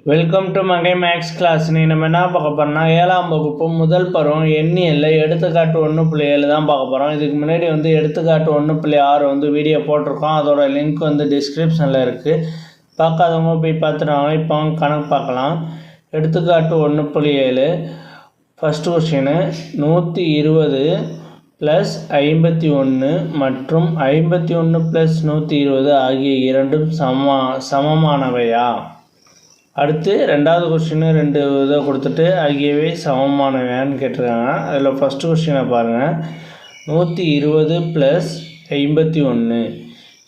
Welcome to Mangai maths class. நம்ம என்ன பார்க்க போகிறோம்னா 7ஆம் வகுப்பு முதல் பருவம் எண்ணியல்ல எடுத்துக்காட்டு 1.7 தான் பார்க்க போகிறோம். இதுக்கு முன்னாடி எடுத்துக்காட்டு 1.6 வீடியோ போட்டிருக்கோம். அதோட லிங்க் டிஸ்கிரிப்ஷனில் இருக்குது. பார்க்காதவங்க போய் பார்த்துட்டாங்க. இப்போ கணக்கு பார்க்கலாம். எடுத்துக்காட்டு 1.7 ஃபஸ்ட்டு கொஸ்டின் 120 + 51 மற்றும் 51 + 120 ஆகிய இரண்டும் சமமானவையா? அடுத்து ரெண்டாவது கொஸ்டின் 2 இதை கொடுத்துட்டு ஆகியவை சமமானவையான்னு கேட்டிருக்காங்க. அதில் ஃபஸ்ட்டு கொஸ்டினை பாருங்கள். 120 + 51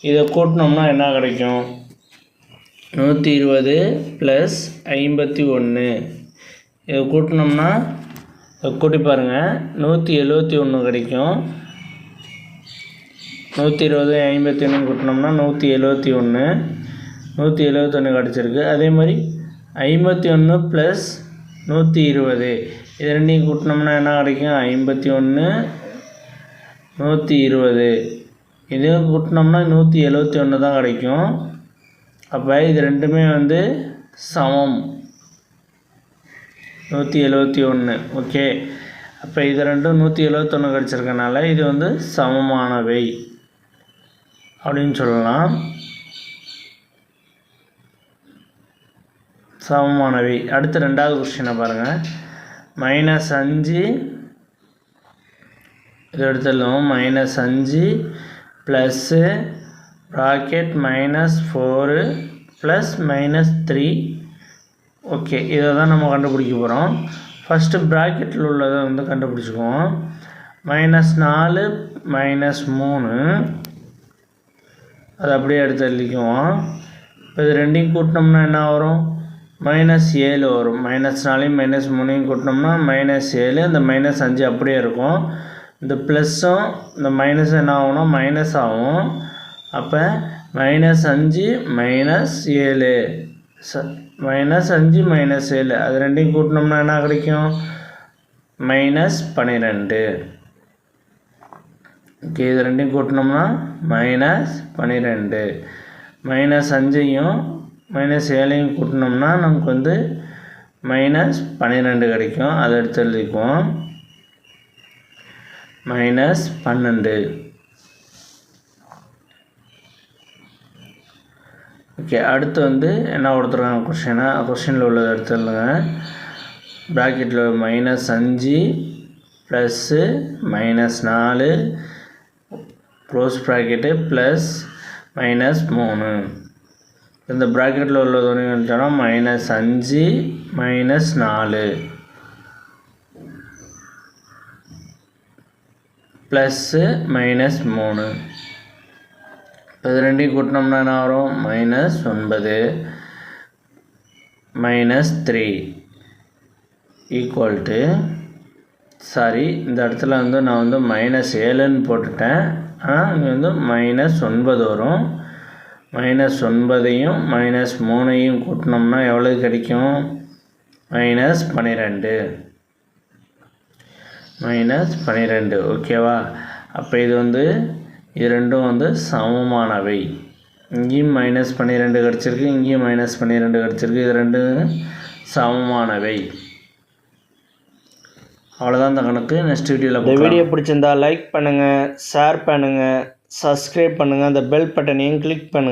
இதை கூட்டினோம்னா என்ன கிடைக்கும்? 120 + 51 இதை கூட்டினோம்னா கூட்டி பாருங்கள், 171 கிடைக்கும். 120 51 கூட்டினோம்னா 171 கிடச்சிருக்கு. அதே மாதிரி 51 + 120 இது ரெண்டையும் கூட்டினோம்னா என்ன கிடைக்கும்? 51 120 இதையும் கூட்டினோம்னா 171 தான் கிடைக்கும். அப்போ இது ரெண்டுமே சமம் 171. ஓகே, அப்போ இது ரெண்டும் 171 கிடச்சிருக்கனால இது சமமானவை அப்படின்னு சொல்லலாம். சமமானவை. அடுத்து ரெண்டாவது கொஸ்டினை பாருங்கள். -5 இது எடுத்துடலாம். -5 ப்ளஸ்ஸு ப்ராக்கெட் -4 + -3. ஓகே, இதை தான் நம்ம கண்டுபிடிக்க போகிறோம். ஃபஸ்ட்டு ப்ராக்கெட்டில் உள்ளதை கண்டுபிடிச்சிக்குவோம். -4 -3 அதை அப்படியே எடுத்து எழுதிக்குவோம். இப்போ இது ரெண்டையும் கூட்டினோம்னா என்ன வரும்? -7 வரும். -4 -3 கூட்டினோம்னா -7. இந்த -5 அப்படியே இருக்கும். இந்த ப்ளஸ்ஸும் இந்த மைனஸும் என்ன ஆகும்னா மைனஸ் ஆகும். அப்போ -5 -7 -5 -7 அது ரெண்டையும் கூட்டினோம்னா என்ன கிடைக்கும்? -12. ஓகே, இது ரெண்டையும் கூட்டினோம்னா -12. -5ஐயும் -7ஐயும் கூட்டினோம்னா நமக்கு -12 கிடைக்கும். அதை எடுத்து எழுதிக்குவோம். -12. ஓகே, அடுத்து என்ன கொடுத்துருக்காங்க கொஸ்டினில் உள்ளதை எடுத்துருங்க. ப்ராக்கெட்டில் -5 ப்ளஸ்ஸு -4 க்ளோஸ் ப்ராக்கெட்டு ப்ளஸ் -3 இந்த ப்ராக்கெட்டில் உள்ளது வந்துட்டோம்னா -5 -4 ப்ளஸ்ஸு -3. இப்போ இது ரெண்டையும் கூட்டினோம்னா என்ன வரும்? -9 -3 ஈக்குவல் டு இந்த இடத்துல நான் -7ன்னு போட்டுட்டேன். ஆனால் இங்கே -9 வரும். -9ஐயும் -3ஐயும் கூட்டினோம்னா எவ்வளோ கிடைக்கும்? -12. -12. ஓகேவா? அப்போ இது ரெண்டும் சமமானவை. இங்கேயும் -12 கிடச்சிருக்கு, இங்கேயும் -12 கிடச்சிருக்கு. இது ரெண்டும் சமமானவை. அவ்வளோதான் இந்த கணக்கு. நெக்ஸ்ட் வீடியோவில் இந்த வீடியோ பிடிச்சிருந்தா லைக் பண்ணுங்கள், ஷேர் பண்ணுங்கள், சப்ஸ்கிரைப் பண்ணுங்கள், அந்த பெல் பட்டனையும் கிளிக் பண்ணுங்கள்.